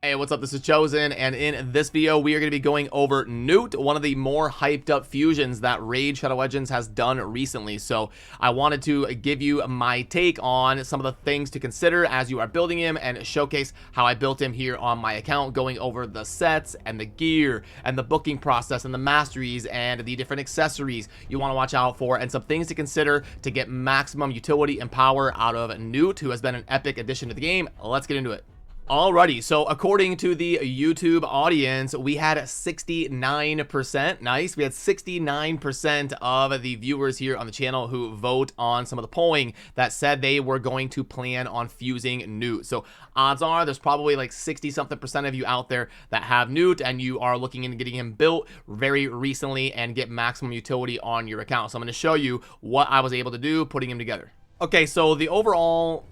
Hey, what's up? This is Chosen, and in this video, we are going to be going over Newt, one of the more hyped up fusions that Raid Shadow Legends has done recently. So I wanted to give you my take on some of the things to consider as you are building him and showcase how I built him here on my account, going over the sets and the gear and the booking process and the masteries and the different accessories you want to watch out for, and some things to consider to get maximum utility and power out of Newt, who has been an epic addition to the game. Let's get into it. Alrighty, so according to the YouTube audience, we had 69%. Nice. We had 69% of the viewers here on the channel who vote on some of the polling that said they were going to plan on fusing Newt. So odds are there's probably like 60-something% of you out there that have Newt and you are looking into getting him built very recently and get maximum utility on your account. So I'm going to show you what I was able to do putting him together. Okay, so the overall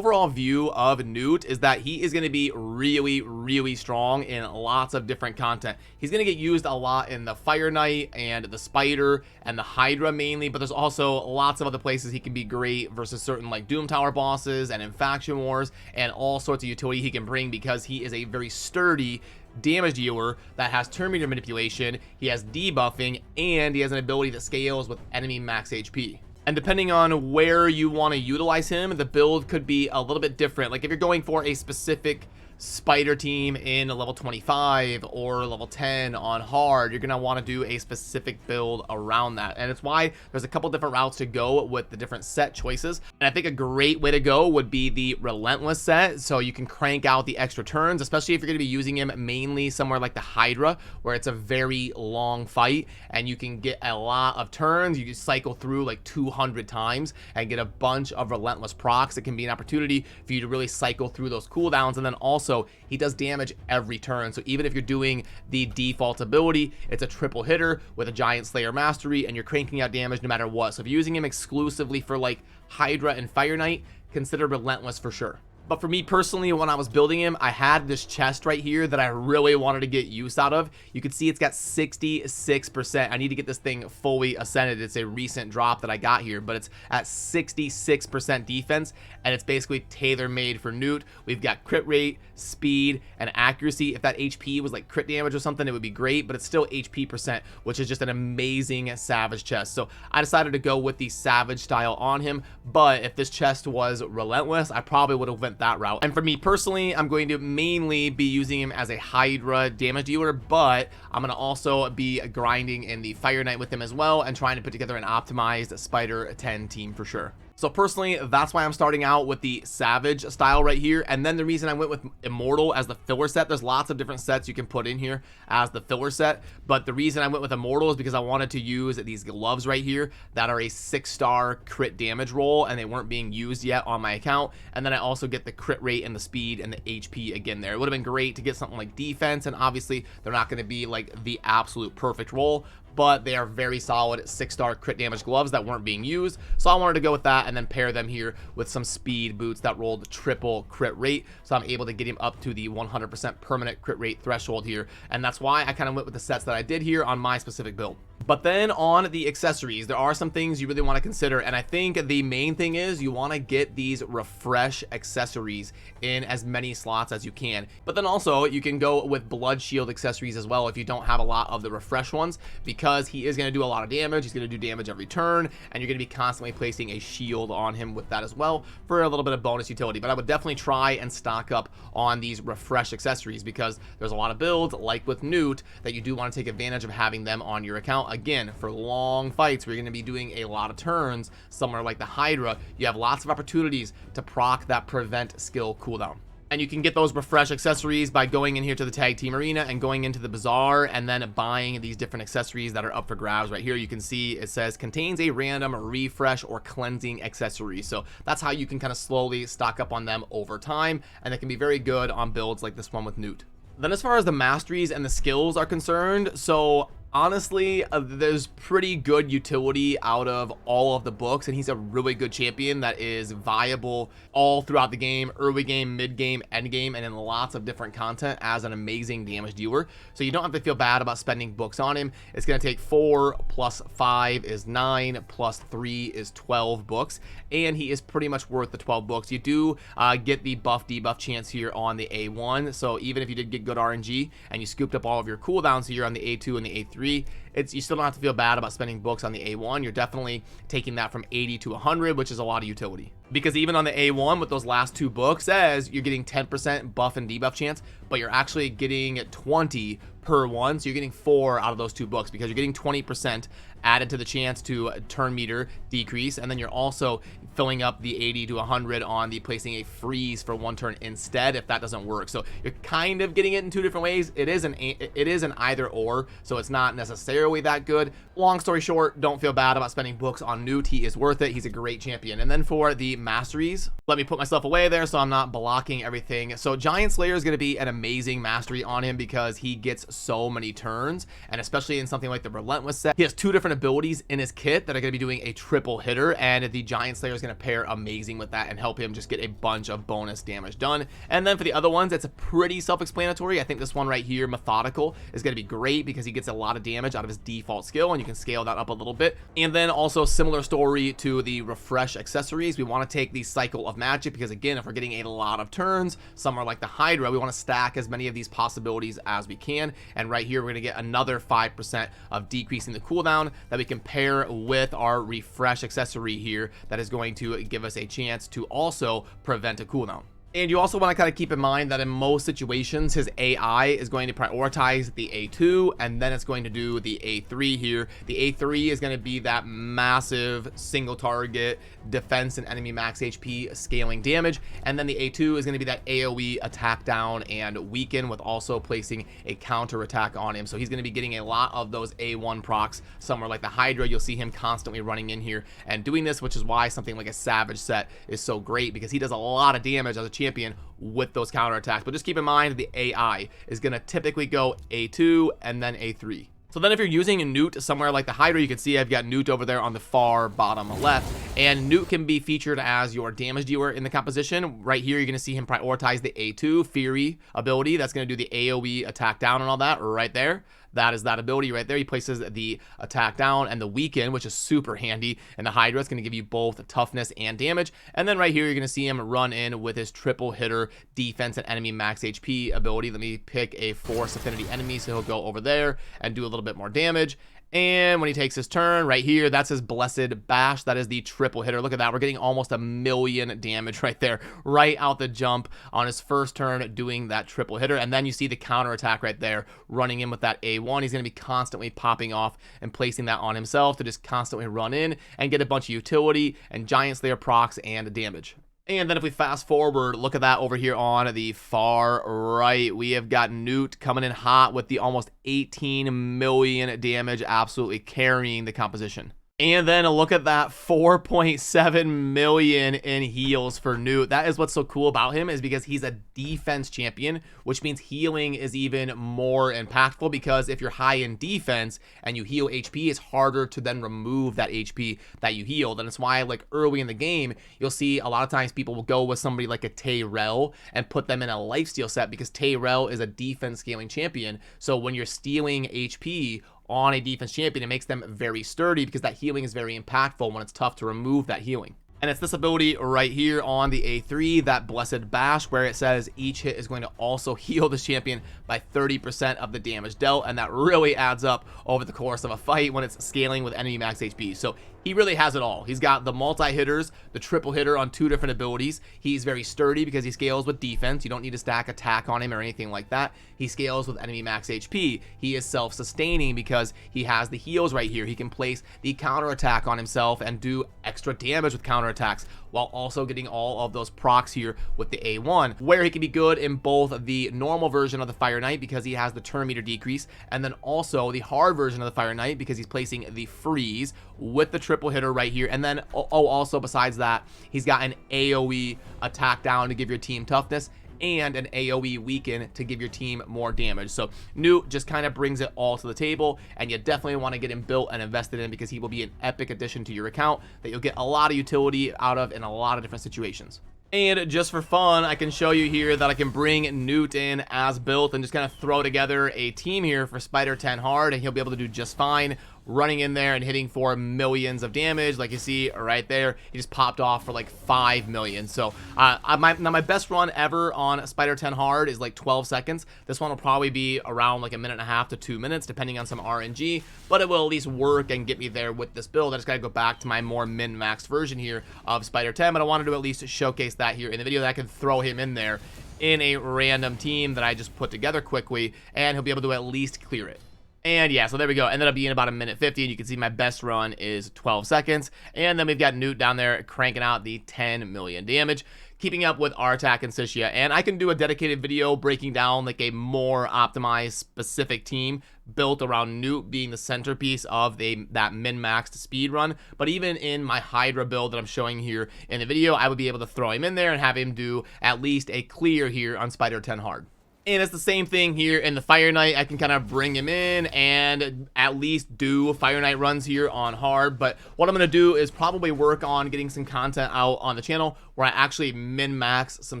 view of Newt is that he is going to be really strong in lots of different content. He's going to get used a lot in the Fire Knight and the Spider and the Hydra mainly, but there's also lots of other places he can be great versus certain like Doom Tower bosses and in Faction Wars, and all sorts of utility he can bring because he is a very sturdy damage dealer that has turn meter manipulation, he has debuffing, and he has an ability that scales with enemy max HP. And depending on where you want to utilize him, the build could be a little bit different. Like if you're going for a specific Spider team in a level 25 or level 10 on hard, you're going to want to do a specific build around that. And it's why there's a couple different routes to go with the different set choices. And I think a great way to go would be the Relentless set, so you can crank out the extra turns, especially if you're going to be using him mainly somewhere like the Hydra, where it's a very long fight and you can get a lot of turns. You can cycle through like 200 times and get a bunch of Relentless procs. It can be an opportunity for you to really cycle through those cooldowns. And then also he does damage every turn, so even if you're doing the default ability, it's a triple hitter with a Giant Slayer mastery and you're cranking out damage no matter what. So if you're using him exclusively for like Hydra and Fire Knight, consider Relentless for sure. But for me personally, when I was building him, I had this chest right here that I really wanted to get use out of. You can see it's got 66%. I need to get this thing fully ascended. It's a recent drop that I got here, but it's at 66% defense, and it's basically tailor-made for Newt. We've got crit rate, speed, and accuracy. If that HP was like crit damage or something, it would be great, but it's still HP percent, which is just an amazing Savage chest. So I decided to go with the Savage style on him, but if this chest was Relentless, I probably would have went that route. And for me personally, I'm going to mainly be using him as a Hydra damage dealer, but I'm going to also be grinding in the Fire Knight with him as well and trying to put together an optimized Spider 10 team for sure. So personally, that's why I'm starting out with the Savage style right here. And then the reason I went with Immortal as the filler set, there's lots of different sets you can put in here as the filler set, but the reason I went with Immortal is because I wanted to use these gloves right here that are a 6-star crit damage roll, and they weren't being used yet on my account. And then I also get the crit rate and the speed and the HP again there. It would have been great to get something like defense, and obviously they're not going to be like the absolute perfect roll, but they are very solid 6-star crit damage gloves that weren't being used. So I wanted to go with that and then pair them here with some speed boots that rolled triple crit rate. So I'm able to get him up to the 100% permanent crit rate threshold here. And that's why I kind of went with the sets that I did here on my specific build. But then on the accessories, there are some things you really want to consider, and I think the main thing is you want to get these refresh accessories in as many slots as you can. But then also you can go with blood shield accessories as well if you don't have a lot of the refresh ones, because he is going to do a lot of damage. He's going to do damage every turn, and you're going to be constantly placing a shield on him with that as well for a little bit of bonus utility. But I would definitely try and stock up on these refresh accessories, because there's a lot of builds like with Newt that you do want to take advantage of having them on your account. Again, for long fights where you're going to be doing a lot of turns, somewhere like the Hydra, you have lots of opportunities to proc that prevent skill cooldown. And you can get those refresh accessories by going in here to the tag team arena and going into the bazaar and then buying these different accessories that are up for grabs. Right here you can see it says contains a random refresh or cleansing accessory. So that's how you can kind of slowly stock up on them over time, and it can be very good on builds like this one with Newt. Then as far as the masteries and the skills are concerned, so Honestly, there's pretty good utility out of all of the books, and he's a really good champion that is viable all throughout the game, early game, mid game, end game, and in lots of different content as an amazing damage dealer. So you don't have to feel bad about spending books on him. It's going to take 4 plus 5 is 9 plus 3 is 12 books, and he is pretty much worth the 12 books. You do get the buff debuff chance here on the A1, so even if you did get good RNG and you scooped up all of your cooldowns here on the A2 and the A3, you still don't have to feel bad about spending books on the A1. You're definitely taking that from 80 to 100, which is a lot of utility. Because even on the A1 with those last 2 books says you're getting 10% buff and debuff chance, but you're actually getting 20 per one. So you're getting 4 out of those 2 books because you're getting 20% added to the chance to turn meter decrease, and then you're also filling up the 80 to 100 on the placing a freeze for 1 turn instead if that doesn't work. So you're kind of getting it in 2 different ways. It is an either or, so it's not necessarily that good. Long story short, don't feel bad about spending books on Newt. He is worth it. He's a great champion. And then for the masteries, let me put myself away there so I'm not blocking everything. So Giant Slayer is going to be an amazing mastery on him because he gets so many turns, and especially in something like the Relentless set, he has 2 different abilities in his kit that are going to be doing a triple hitter, and the Giant Slayer is going to pair amazing with that and help him just get a bunch of bonus damage done. And then for the other ones, it's a pretty self-explanatory. I think this one right here, Methodical, is going to be great because he gets a lot of damage out of his default skill, and you can scale that up a little bit. And then also similar story to the Refresh accessories. We want to take the Cycle of Magic because, again, if we're getting a lot of turns, somewhere like the Hydra, we want to stack as many of these possibilities as we can. And right here, we're going to get another 5% of decreasing the cooldown that we can pair with our Refresh accessory here that is going to give us a chance to also prevent a cooldown. And you also want to kind of keep in mind that in most situations, his AI is going to prioritize the A2, and then it's going to do the A3 here. The A3 is going to be that massive single target defense and enemy max HP scaling damage. And then the A2 is going to be that AoE attack down and weaken with also placing a counter attack on him. So he's going to be getting a lot of those A1 procs. Somewhere like the Hydra, you'll see him constantly running in here and doing this, which is why something like a Savage set is so great, because he does a lot of damage as a champion with those counterattacks. But just keep in mind the AI is going to typically go A2 and then A3. So then if you're using a Newt somewhere like the Hydra, you can see I've got Newt over there on the far bottom left, and Newt can be featured as your damage dealer in the composition. Right here, you're going to see him prioritize the A2 Fury ability. That's going to do the AoE attack down and all that right there. That is that ability right there. He places the attack down and the weaken, which is super handy. And the Hydra is going to give you both toughness and damage. And then right here, you're going to see him run in with his triple hitter defense and enemy max HP ability. Let me pick a force affinity enemy, so he'll go over there and do a little bit more damage. And when he takes his turn right here, that's his Blessed Bash. That is the triple hitter. Look at that. We're getting almost 1,000,000 damage right there, right out the jump on his first turn doing that triple hitter. And then you see the counter attack right there running in with that A1. He's going to be constantly popping off and placing that on himself to just constantly run in and get a bunch of utility and Giant Slayer procs and damage. And then if we fast forward, look at that over here on the far right. We have got Newt coming in hot with the almost 18 million damage, absolutely carrying the composition. And then look at that 4.7 million in heals for Newt. That is what's so cool about him, is because he's a defense champion, which means healing is even more impactful, because if you're high in defense and you heal HP, it's harder to then remove that HP that you healed. And it's why, like, early in the game, you'll see a lot of times people will go with somebody like a Tyrell and put them in a lifesteal set, because Tyrell is a defense scaling champion. So when you're stealing HP on a defense champion, it makes them very sturdy, because that healing is very impactful when it's tough to remove that healing. And it's this ability right here on the A3, that Blessed Bash, where it says each hit is going to also heal the champion by 30% of the damage dealt, and that really adds up over the course of a fight when it's scaling with enemy max HP. So he really has it all. He's got the multi-hitters, the triple hitter on 2 different abilities. He's very sturdy because he scales with defense. You don't need to stack attack on him or anything like that. He scales with enemy max HP. He is self-sustaining because he has the heals right here. He can place the counter attack on himself and do extra damage with counter attacks, while also getting all of those procs here with the A1, where he can be good in both the normal version of the Fire Knight because he has the turn meter decrease, and then also the hard version of the Fire Knight because he's placing the freeze with the triple hitter right here. And then also besides that, he's got an AoE attack down to give your team toughness and an AoE weaken to give your team more damage. So Newt just kind of brings it all to the table, and you definitely want to get him built and invested in because he will be an epic addition to your account that you'll get a lot of utility out of in a lot of different situations. And just for fun, I can show you here that I can bring Newt in as built and just kind of throw together a team here for Spider 10 hard, and he'll be able to do just fine running in there and hitting for millions of damage. Like you see right there, he just popped off for like 5 million. So my best run ever on Spider 10 hard is like 12 seconds. This one will probably be around like 1.5 to 2 minutes depending on some RNG, but it will at least work and get me there with this build. I just gotta go back to my more min-maxed version here of Spider 10, but I wanted to at least showcase that here in the video, that I could throw him in there in a random team that I just put together quickly, and he'll be able to at least clear it. And yeah, so there we go. Ended up being about 1:50, and you can see my best run is 12 seconds. And then we've got Newt down there cranking out the 10 million damage, keeping up with Artak and Sishia. And I can do a dedicated video breaking down like a more optimized specific team built around Newt being the centerpiece of that min-maxed speed run. But even in my Hydra build that I'm showing here in the video, I would be able to throw him in there and have him do at least a clear here on Spider 10 hard. And it's the same thing here in the Fire Knight. I can kind of bring him in and at least do Fire Knight runs here on hard. But what I'm going to do is probably work on getting some content out on the channel where I actually min-max some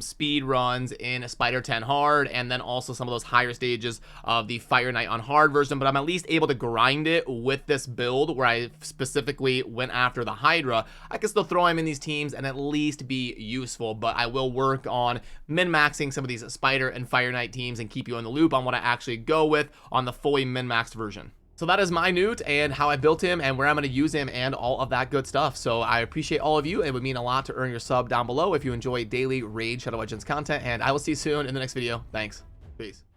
speed runs in Spider 10 hard, and then also some of those higher stages of the Fire Knight on hard version. But I'm at least able to grind it with this build where I specifically went after the Hydra. I can still throw him in these teams and at least be useful, but I will work on min-maxing some of these Spider and Fire Knight teams and keep you in the loop on what I actually go with on the fully min-maxed version. So that is my Newt and how I built him and where I'm going to use him and all of that good stuff. So I appreciate all of you. It would mean a lot to earn your sub down below if you enjoy daily Raid Shadow Legends content, and I will see you soon in the next video. Thanks. Peace.